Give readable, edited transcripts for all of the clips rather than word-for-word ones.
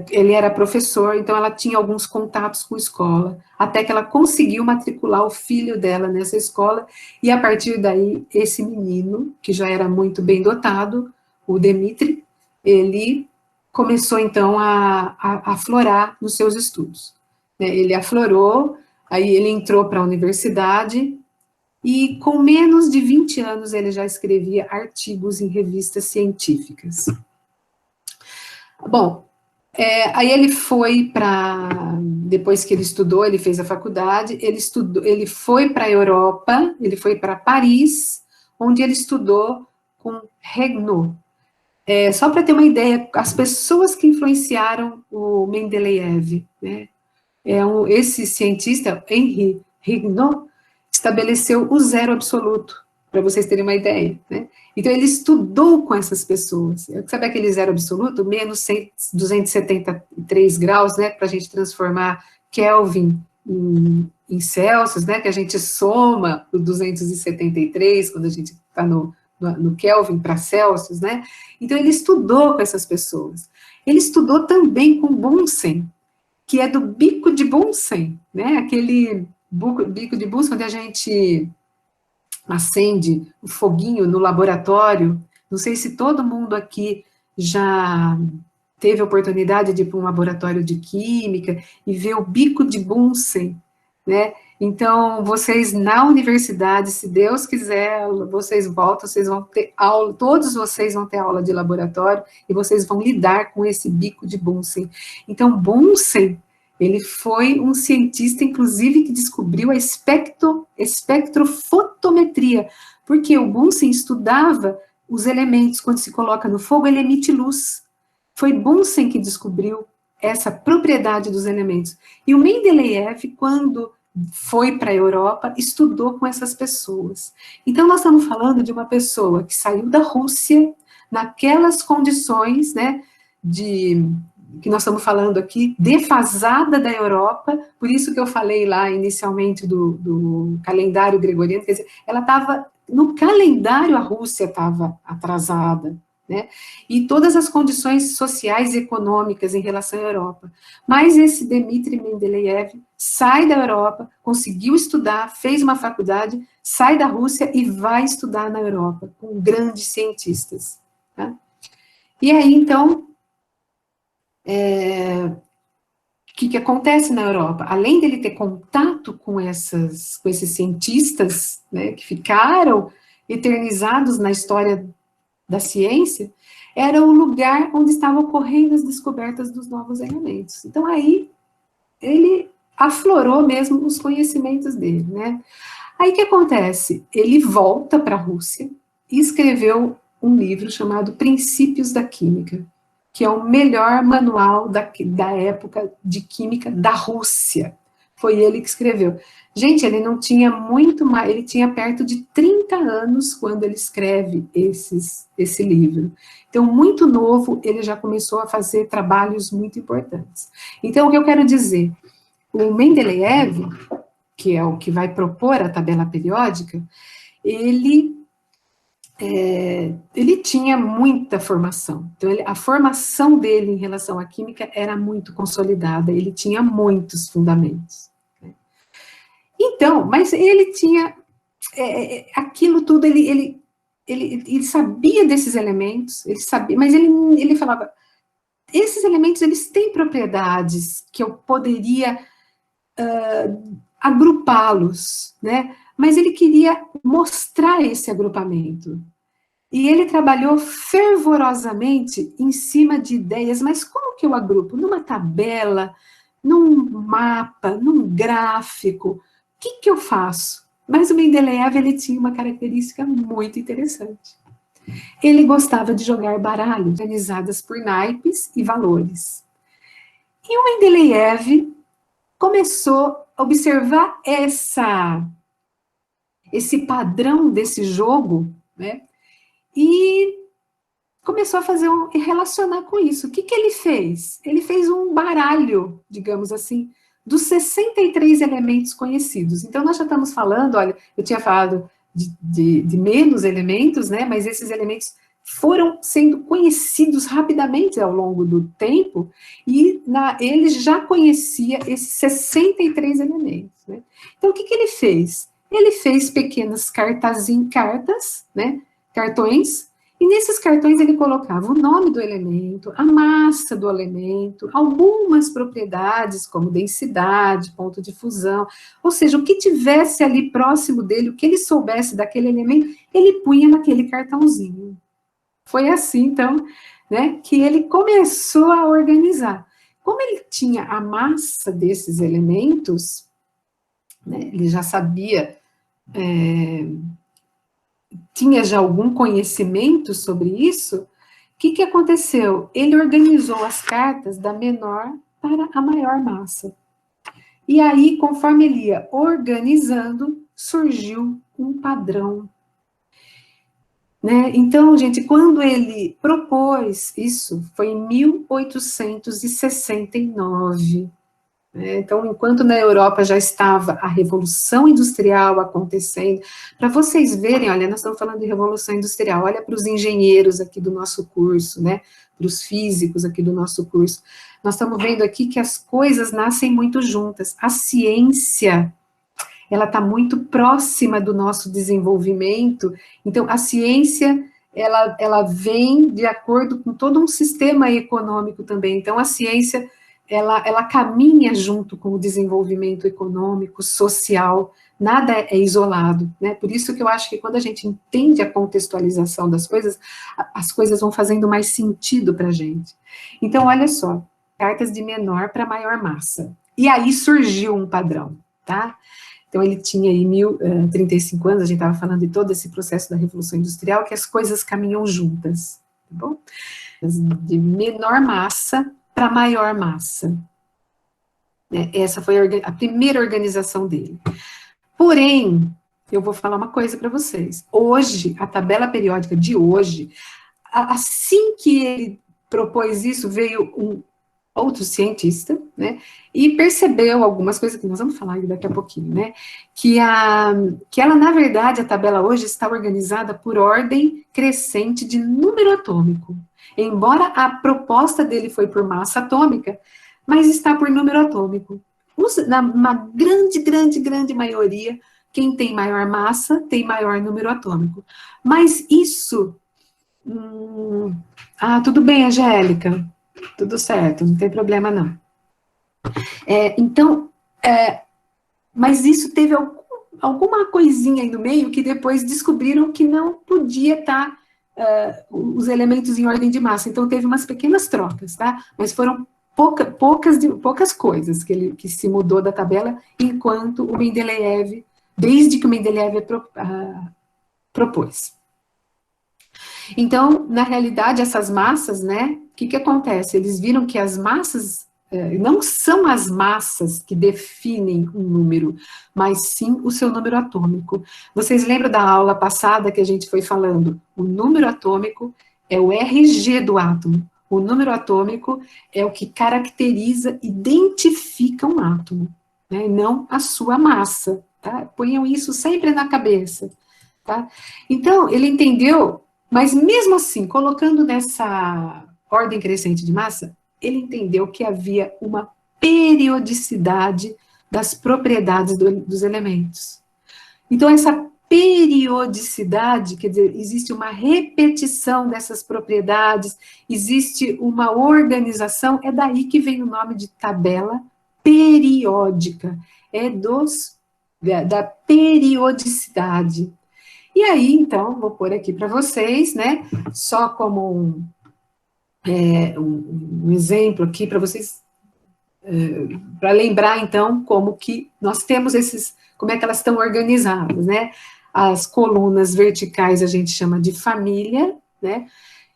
ele era professor, então ela tinha alguns contatos com escola, até que ela conseguiu matricular o filho dela nessa escola, e a partir daí, esse menino, que já era muito bem dotado, o Dmitri, ele começou então a aflorar nos seus estudos. Ele aflorou, aí ele entrou para a universidade, e com menos de 20 anos ele já escrevia artigos em revistas científicas. Bom, aí ele foi para, depois que ele estudou, ele fez a faculdade, ele foi para a Europa, ele foi para Paris, onde ele estudou com Regnault. Só para ter uma ideia, as pessoas que influenciaram o Mendeleev, né? Esse cientista, Henri Regnault, estabeleceu o zero absoluto, para vocês terem uma ideia, né? Então, ele estudou com essas pessoas. Sabe aquele zero absoluto? Menos 273 graus, né? Para a gente transformar Kelvin em Celsius, né? Que a gente soma o 273, quando a gente está no Kelvin para Celsius, né? Então, ele estudou com essas pessoas. Ele estudou também com Bunsen, que é do bico de Bunsen, né? Aquele bico de Bunsen onde a gente acende o foguinho no laboratório. Não sei se todo mundo aqui já teve a oportunidade de ir para um laboratório de química e ver o bico de Bunsen, né? Então, vocês na universidade, se Deus quiser, vocês voltam, vocês vão ter aula, todos vocês vão ter aula de laboratório e vocês vão lidar com esse bico de Bunsen. Então, Bunsen, ele foi um cientista, inclusive, que descobriu a espectrofotometria, porque o Bunsen estudava os elementos, quando se coloca no fogo, ele emite luz. Foi Bunsen que descobriu essa propriedade dos elementos. E o Mendeleev, quando foi para a Europa, estudou com essas pessoas. Então, nós estamos falando de uma pessoa que saiu da Rússia, naquelas condições, né, que nós estamos falando aqui, defasada da Europa, por isso que eu falei lá inicialmente do calendário gregoriano, quer dizer, ela estava, no calendário a Rússia estava atrasada, né, e todas as condições sociais e econômicas em relação à Europa. Mas esse Dmitri Mendeleev sai da Europa, conseguiu estudar, fez uma faculdade, sai da Rússia e vai estudar na Europa, com grandes cientistas. Tá? E aí, então, o que acontece na Europa? Além dele ter contato com esses cientistas, né, que ficaram eternizados na história da ciência, era o lugar onde estavam ocorrendo as descobertas dos novos elementos. Então, aí, ele aflorou mesmo os conhecimentos dele, né? Aí, o que acontece? Ele volta para a Rússia e escreveu um livro chamado Princípios da Química, que é o melhor manual da época de química da Rússia. Foi ele que escreveu. Gente, ele não tinha muito mais, ele tinha perto de 30 anos quando ele escreve esse livro. Então, muito novo, ele já começou a fazer trabalhos muito importantes. Então, o que eu quero dizer, o Mendeleev, que é o que vai propor a tabela periódica, ele tinha muita formação. Então, a formação dele em relação à química era muito consolidada, ele tinha muitos fundamentos. Né? Então, mas ele tinha aquilo tudo, ele sabia desses elementos, ele sabia, mas ele falava, esses elementos, eles têm propriedades que eu poderia agrupá-los, né? Mas ele queria mostrar esse agrupamento. E ele trabalhou fervorosamente em cima de ideias, mas como que eu agrupo? Numa tabela, num mapa, num gráfico, o que eu faço? Mas o Mendeleev, ele tinha uma característica muito interessante. Ele gostava de jogar baralho, organizadas por naipes e valores. E o Mendeleev começou a observar esse padrão desse jogo, né? E começou a relacionar com isso. O que ele fez? Ele fez um baralho, digamos assim, dos 63 elementos conhecidos. Então, nós já estamos falando, olha, eu tinha falado de menos elementos, né? Mas esses elementos foram sendo conhecidos rapidamente ao longo do tempo, e ele já conhecia esses 63 elementos, né? Então, o que ele fez? Ele fez pequenas cartas, né, cartões, e nesses cartões ele colocava o nome do elemento, a massa do elemento, algumas propriedades, como densidade, ponto de fusão, ou seja, o que tivesse ali próximo dele, o que ele soubesse daquele elemento, ele punha naquele cartãozinho. Foi assim, então, né, que ele começou a organizar. Como ele tinha a massa desses elementos, né, ele já sabia, tinha já algum conhecimento sobre isso, o que aconteceu? Ele organizou as cartas da menor para a maior massa. E aí, conforme ele ia organizando, surgiu um padrão. Né? Então, gente, quando ele propôs isso, foi em 1869. Né? Então, enquanto na Europa já estava a Revolução Industrial acontecendo, para vocês verem, olha, nós estamos falando de Revolução Industrial, olha para os engenheiros aqui do nosso curso, né? Para os físicos aqui do nosso curso. Nós estamos vendo aqui que as coisas nascem muito juntas. A ciência, ela está muito próxima do nosso desenvolvimento, então a ciência, ela vem de acordo com todo um sistema econômico também, então a ciência, ela caminha junto com o desenvolvimento econômico, social, nada é isolado, né, por isso que eu acho que quando a gente entende a contextualização das coisas, as coisas vão fazendo mais sentido para a gente. Então, olha só, cartas de menor para maior massa, e aí surgiu um padrão, tá? Então, ele tinha aí 35 anos, a gente estava falando de todo esse processo da Revolução Industrial, que as coisas caminham juntas, tá bom? De menor massa para maior massa. Essa foi a primeira organização dele. Porém, eu vou falar uma coisa para vocês. Hoje, a tabela periódica de hoje, assim que ele propôs isso, veio um outro cientista, né, e percebeu algumas coisas que nós vamos falar daqui a pouquinho, né, que ela, na verdade, a tabela hoje está organizada por ordem crescente de número atômico. Embora a proposta dele foi por massa atômica, mas está por número atômico. Na grande maioria, quem tem maior massa tem maior número atômico. Mas isso... tudo bem, Angélica. Tudo certo, não tem problema não. Então, mas isso teve alguma coisinha aí no meio que depois descobriram que não podia estar os elementos em ordem de massa. Então, teve umas pequenas trocas, tá? Mas foram poucas coisas que se mudou da tabela, enquanto o Mendeleev, desde que o Mendeleev propôs. Então, na realidade, essas massas, né, o que acontece? Eles viram que as massas não são as massas que definem um número, mas sim o seu número atômico. Vocês lembram da aula passada que a gente foi falando? O número atômico é o RG do átomo. O número atômico é o que caracteriza, identifica um átomo, né, não a sua massa, tá? Ponham isso sempre na cabeça, tá? Então, ele entendeu, mas mesmo assim, colocando nessa ordem crescente de massa, ele entendeu que havia uma periodicidade das propriedades dos elementos. Então, essa periodicidade, quer dizer, existe uma repetição dessas propriedades, existe uma organização, é daí que vem o nome de tabela periódica, da periodicidade. E aí, então, vou pôr aqui para vocês, né, só como um exemplo aqui para vocês, para lembrar, então, como que nós temos como é que elas estão organizadas, né? As colunas verticais a gente chama de família, né?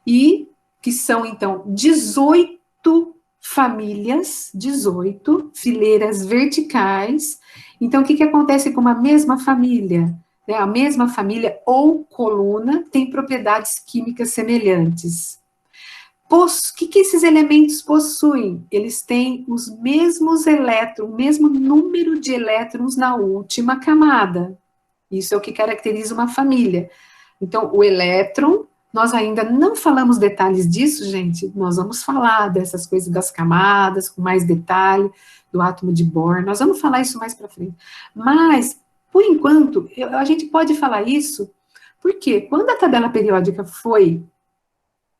E que são, então, 18 famílias, 18 fileiras verticais. Então, o que acontece com uma mesma família? A mesma família ou coluna tem propriedades químicas semelhantes. O que esses elementos possuem? Eles têm os mesmos elétrons, o mesmo número de elétrons na última camada. Isso é o que caracteriza uma família. Então, o elétron Nós ainda não falamos detalhes disso, gente. Nós vamos falar dessas coisas das camadas, com mais detalhe, do átomo de Bohr. Nós vamos falar isso mais para frente. Mas, por enquanto, a gente pode falar isso, porque quando a tabela periódica foi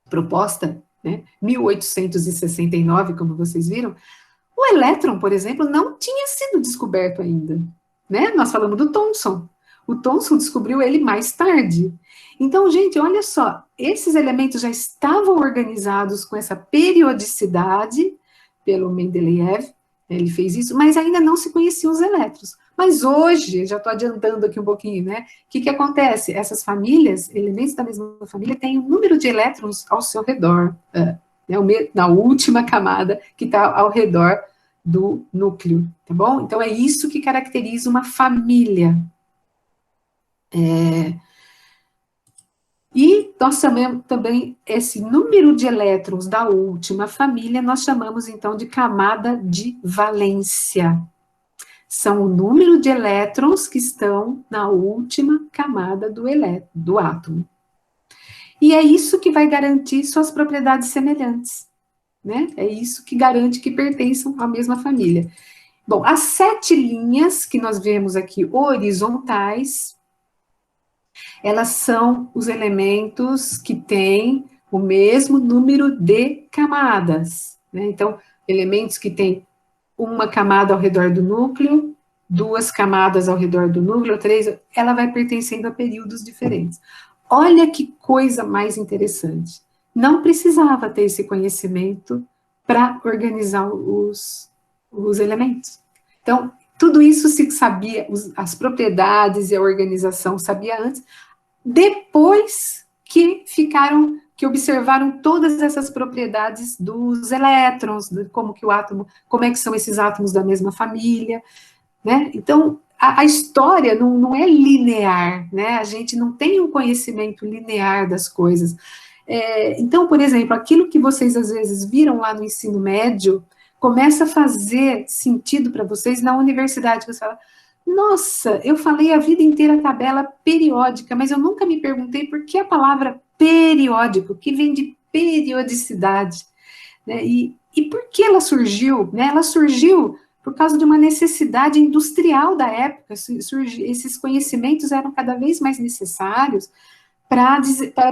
proposta, né, 1869, como vocês viram, o elétron, por exemplo, não tinha sido descoberto ainda, né? Nós falamos do Thomson. O Thomson descobriu ele mais tarde. Então, gente, olha só, esses elementos já estavam organizados com essa periodicidade pelo Mendeleev, ele fez isso, mas ainda não se conheciam os elétrons. Mas hoje, já estou adiantando aqui um pouquinho, né? O que acontece? Essas famílias, elementos da mesma família, têm um número de elétrons ao seu redor, né, na última camada que está ao redor do núcleo, tá bom? Então, é isso que caracteriza uma família. E nós chamamos também esse número de elétrons da última família, nós chamamos, então, de camada de valência. São o número de elétrons que estão na última camada do átomo. E é isso que vai garantir suas propriedades semelhantes, né? É isso que garante que pertençam à mesma família. Bom, as 7 linhas que nós vemos aqui horizontais, elas são os elementos que têm o mesmo número de camadas, né? Então, elementos que têm uma camada ao redor do núcleo, 2 camadas ao redor do núcleo, 3, ela vai pertencendo a períodos diferentes. Olha que coisa mais interessante. Não precisava ter esse conhecimento para organizar os elementos. Então, tudo isso se sabia, as propriedades e a organização sabia antes, depois que observaram todas essas propriedades dos elétrons, como que o átomo, como é que são esses átomos da mesma família, né? Então, a história não é linear, né? A gente não tem um conhecimento linear das coisas. Então, por exemplo, aquilo que vocês às vezes viram lá no ensino médio, começa a fazer sentido para vocês na universidade, você fala, nossa, eu falei a vida inteira a tabela periódica, mas eu nunca me perguntei por que a palavra periódico, que vem de periodicidade, né? E por que ela surgiu? Né? Ela surgiu por causa de uma necessidade industrial da época, esses conhecimentos eram cada vez mais necessários para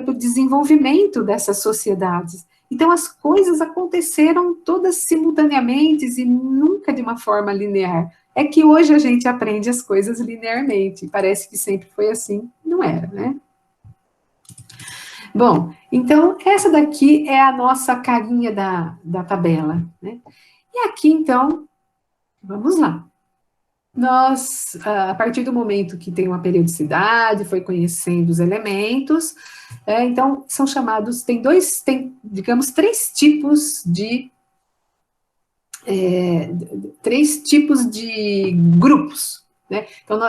o desenvolvimento dessas sociedades. Então, as coisas aconteceram todas simultaneamente e nunca de uma forma linear. É que hoje a gente aprende as coisas linearmente, parece que sempre foi assim, não era, né? Bom, então, essa daqui é a nossa carinha da tabela, né? E aqui, então, vamos lá. Nós, a partir do momento que tem uma periodicidade, foi conhecendo os elementos, então, são chamados, tem, digamos, três tipos de grupos, né? Então,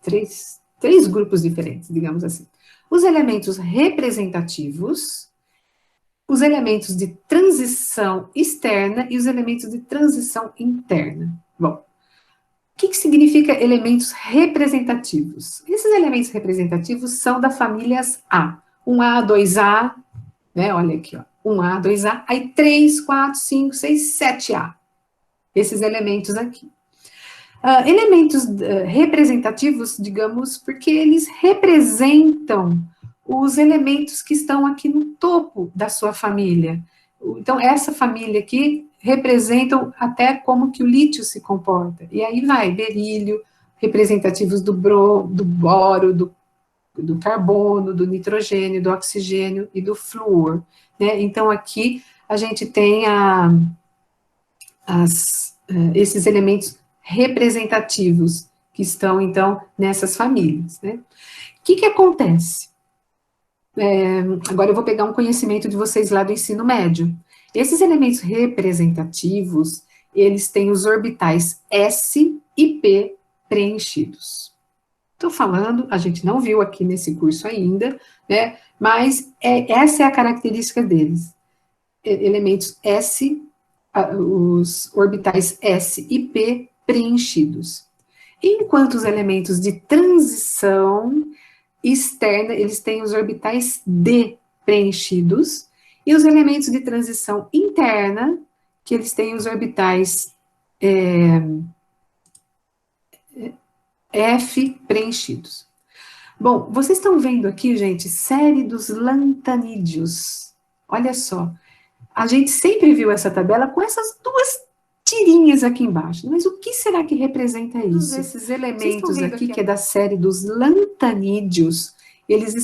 três grupos diferentes, digamos assim. Os elementos representativos, os elementos de transição externa e os elementos de transição interna. Bom, o que significa elementos representativos? Esses elementos representativos são da famílias A. 1A, 2A, né? Olha aqui, ó. 1A, 2A, aí 3, 4, 5, 6, 7A. Esses elementos aqui. Elementos representativos, digamos, porque eles representam os elementos que estão aqui no topo da sua família. Então, essa família aqui representam até como que o lítio se comporta. E aí vai, berílio, representativos do boro, do carbono, do nitrogênio, do oxigênio e do flúor. Né? Então, aqui a gente tem esses elementos representativos que estão, então, nessas famílias. Né? O que acontece? Agora eu vou pegar um conhecimento de vocês lá do ensino médio. Esses elementos representativos, eles têm os orbitais S e P preenchidos. Estou falando, a gente não viu aqui nesse curso ainda, né? Mas essa é a característica deles. Elementos S, os orbitais S e P preenchidos. Enquanto os elementos de transição externa, eles têm os orbitais D preenchidos, e os elementos de transição interna, que eles têm os orbitais F preenchidos. Bom, vocês estão vendo aqui, gente, série dos lantanídeos. Olha só, a gente sempre viu essa tabela com essas duas tirinhas aqui embaixo. Mas o que será que representa isso? Todos esses elementos aqui, que é da série dos lantanídeos, eles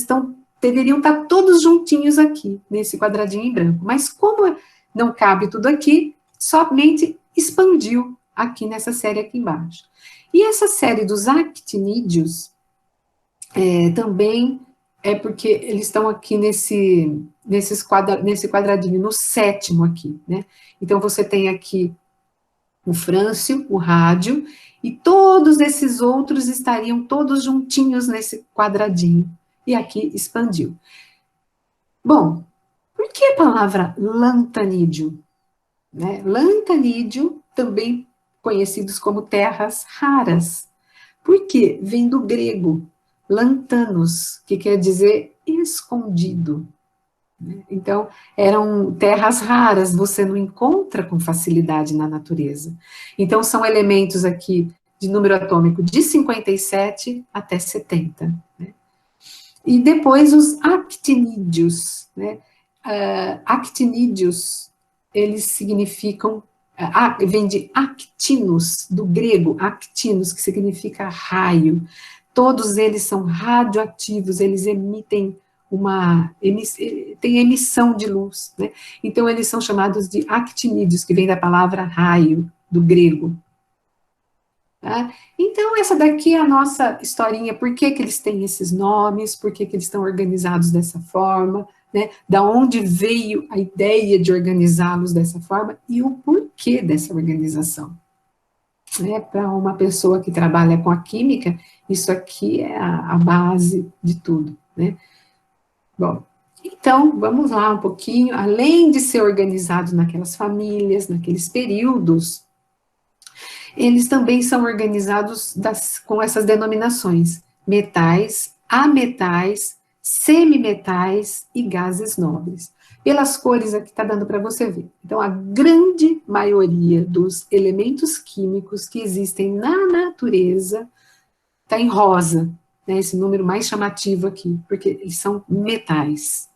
deveriam estar todos juntinhos aqui, nesse quadradinho em branco. Mas como não cabe tudo aqui, somente expandiu aqui nessa série aqui embaixo. E essa série dos actinídeos, também é porque eles estão aqui nesse quadradinho, no 7º aqui, né? Então, você tem aqui o frâncio, o rádio, e todos esses outros estariam todos juntinhos nesse quadradinho. E aqui expandiu. Bom, por que a palavra lantanídeo? Né? Lantanídeo, também conhecidos como terras raras. Por quê? Vem do grego, lantanos, que quer dizer escondido. Então, eram terras raras, você não encontra com facilidade na natureza. Então, são elementos aqui de número atômico de 57 até 70. Né? E depois os actinídeos. Né? Actinídeos, eles significam, vem de actinos, do grego actinos, que significa raio. Todos eles são radioativos, eles emitem tem emissão de luz, né? Então, eles são chamados de actinídeos, que vem da palavra raio, do grego. Tá? Então, essa daqui é a nossa historinha, por que eles têm esses nomes, por que eles estão organizados dessa forma, né? Da onde veio a ideia de organizá-los dessa forma e o porquê dessa organização. Né? Para uma pessoa que trabalha com a química, isso aqui é a base de tudo, né? Bom, então, vamos lá um pouquinho, além de ser organizados naquelas famílias, naqueles períodos, eles também são organizados com essas denominações, metais, ametais, semimetais e gases nobres. Pelas cores aqui está dando para você ver. Então, a grande maioria dos elementos químicos que existem na natureza está em rosa, né, esse número mais chamativo aqui, porque eles são metais.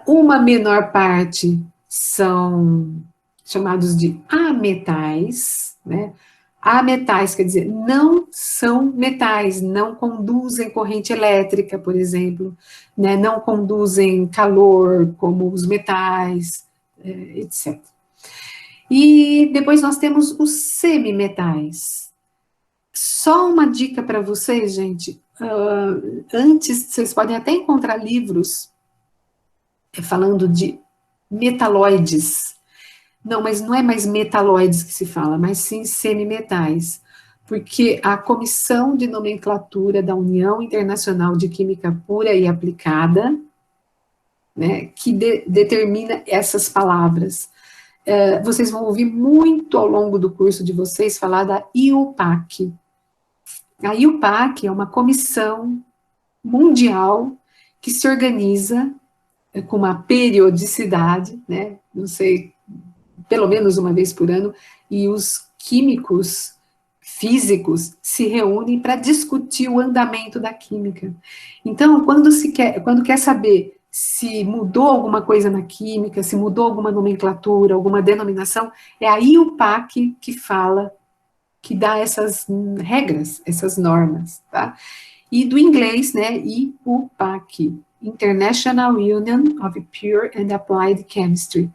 Uma menor parte são chamados de ametais, né? Ametais quer dizer, não são metais, não conduzem corrente elétrica, por exemplo, né? Não conduzem calor como os metais, etc. E depois nós temos os semimetais. Só uma dica para vocês, gente, antes, vocês podem até encontrar livros falando de metalóides. Não, mas não é mais metalóides que se fala, mas sim semimetais, porque a Comissão de Nomenclatura da União Internacional de Química Pura e Aplicada, né, que determina essas palavras. Vocês vão ouvir muito ao longo do curso de vocês falar da IUPAC. A IUPAC é uma comissão mundial que se organiza com uma periodicidade, né, não sei, pelo menos uma vez por ano, e os químicos físicos se reúnem para discutir o andamento da química. Então, quando quer saber se mudou alguma coisa na química, se mudou alguma nomenclatura, alguma denominação, é a IUPAC que fala, que dá essas regras, essas normas, tá? E do inglês, né, IUPAC, International Union of Pure and Applied Chemistry,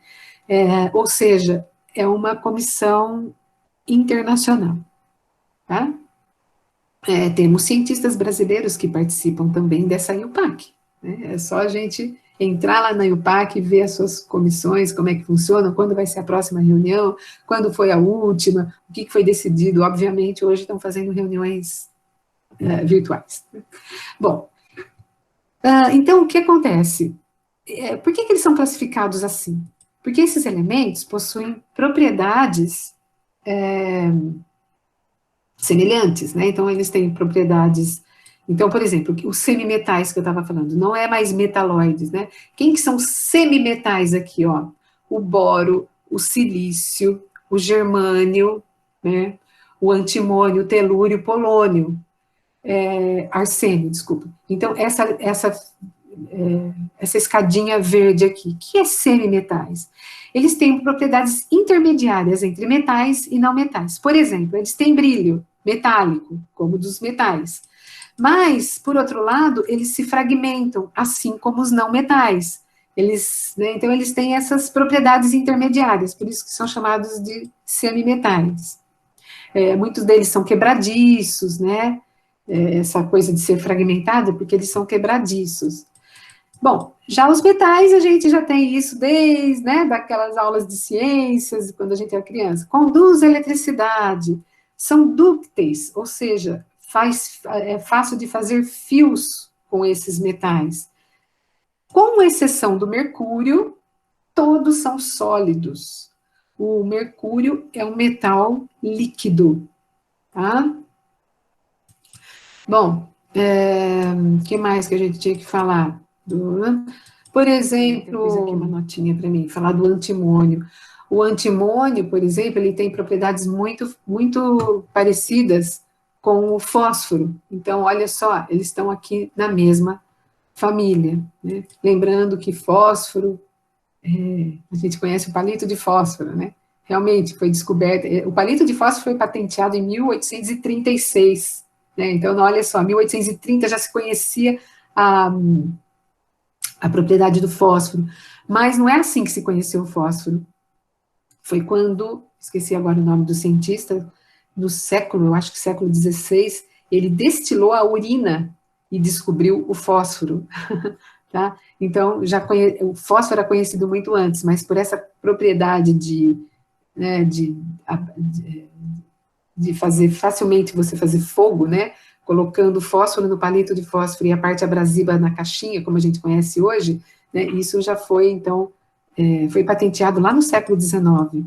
ou seja, é uma comissão internacional, tá? Temos cientistas brasileiros que participam também dessa IUPAC, né? É só a gente entrar lá na IUPAC, ver as suas comissões, como é que funcionam, quando vai ser a próxima reunião, quando foi a última, o que foi decidido. Obviamente, hoje estão fazendo reuniões virtuais. Bom, então, o que acontece? Por que eles são classificados assim? Porque esses elementos possuem propriedades semelhantes, né? Então, eles têm propriedades Então, por exemplo, os semimetais que eu estava falando, não é mais metalóides, né? Quem que são os semimetais aqui, ó? O boro, o silício, o germânio, né? O antimônio, o telúrio, o polônio, arsênio, desculpa. Então, essa escadinha verde aqui, que é semimetais? Eles têm propriedades intermediárias entre metais e não metais. Por exemplo, eles têm brilho metálico, como dos metais. Mas, por outro lado, eles se fragmentam, assim como os não metais. Eles, né, então, eles têm essas propriedades intermediárias, por isso que são chamados de semimetais. Muitos deles são quebradiços, né? Essa coisa de ser fragmentado, porque eles são quebradiços. Bom, já os metais, a gente já tem isso desde, né, daquelas aulas de ciências, quando a gente era criança. Conduz eletricidade, são dúcteis, ou seja, é fácil de fazer fios com esses metais. Com exceção do mercúrio, todos são sólidos. O mercúrio é um metal líquido, tá? Bom, o que mais que a gente tinha que falar? Por exemplo, fiz aqui uma notinha para mim, falar do antimônio. O antimônio, por exemplo, ele tem propriedades muito parecidas com o fósforo. Então, olha só, eles estão aqui na mesma família, né? Lembrando que fósforo, a gente conhece o palito de fósforo, né? Realmente foi descoberto, o palito de fósforo foi patenteado em 1836, né? Então, olha só, 1830 já se conhecia a propriedade do fósforo, mas não é assim que se conheceu o fósforo. Foi quando, esqueci agora o nome do cientista, no século, eu acho que século XVI, ele destilou a urina e descobriu o fósforo, tá? Então, o fósforo era conhecido muito antes, mas por essa propriedade né, de fazer facilmente você fazer fogo, né? Colocando fósforo no palito de fósforo e a parte abrasiva na caixinha, como a gente conhece hoje, né? Isso já foi, então, foi patenteado lá no século XIX.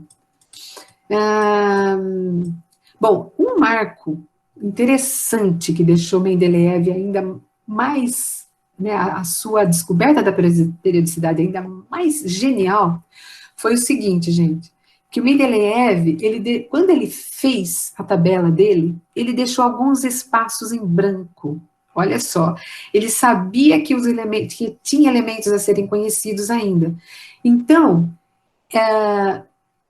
Bom, um marco interessante que deixou Mendeleev ainda mais, né, a sua descoberta da periodicidade ainda mais genial, foi o seguinte, gente, que o Mendeleev, quando ele fez a tabela dele, ele deixou alguns espaços em branco. Olha só, ele sabia que que tinha elementos a serem conhecidos ainda. Então,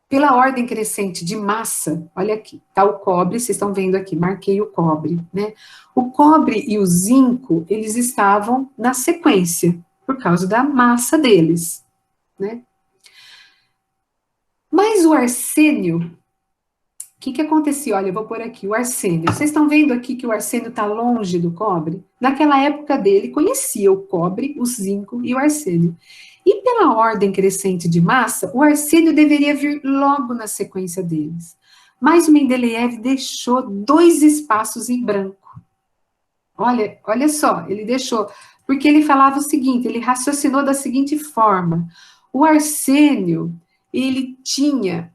pela ordem crescente de massa, olha aqui, tá o cobre, vocês estão vendo aqui, marquei o cobre, né? O cobre e o zinco, eles estavam na sequência, por causa da massa deles, né? Mas o arsênio, o que acontecia? Olha, eu vou pôr aqui, o arsênio. Vocês estão vendo aqui que o arsênio está longe do cobre? Naquela época dele, conhecia o cobre, o zinco e o arsênio. E pela ordem crescente de massa, o arsênio deveria vir logo na sequência deles. Mas o Mendeleev deixou 2 espaços em branco. Olha só, ele deixou, porque ele falava o seguinte, ele raciocinou da seguinte forma: o arsênio, ele tinha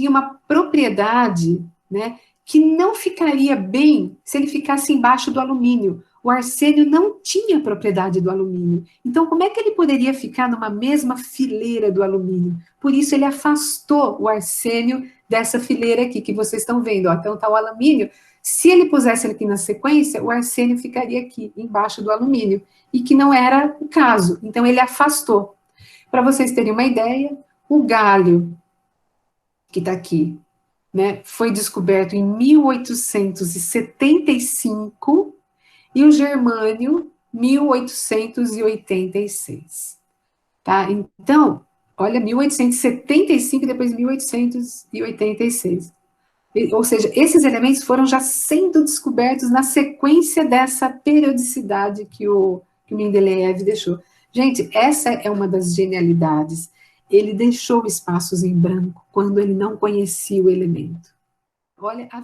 uma propriedade, né, que não ficaria bem se ele ficasse embaixo do alumínio. O arsênio não tinha propriedade do alumínio. Então, como é que ele poderia ficar numa mesma fileira do alumínio? Por isso, ele afastou o arsênio dessa fileira aqui que vocês estão vendo. Ó. Então, está o alumínio. Se ele pusesse ele aqui na sequência, o arsênio ficaria aqui, embaixo do alumínio, e que não era o caso. Então, ele afastou. Para vocês terem uma ideia, o galho, que está aqui, né, foi descoberto em 1875 e o germânio, 1886. Tá? Então, olha, 1875 e depois 1886. Ou seja, esses elementos foram já sendo descobertos na sequência dessa periodicidade que o Mendeleev deixou. Gente, essa é uma das genialidades. Ele deixou espaços em branco quando ele não conhecia o elemento. Olha a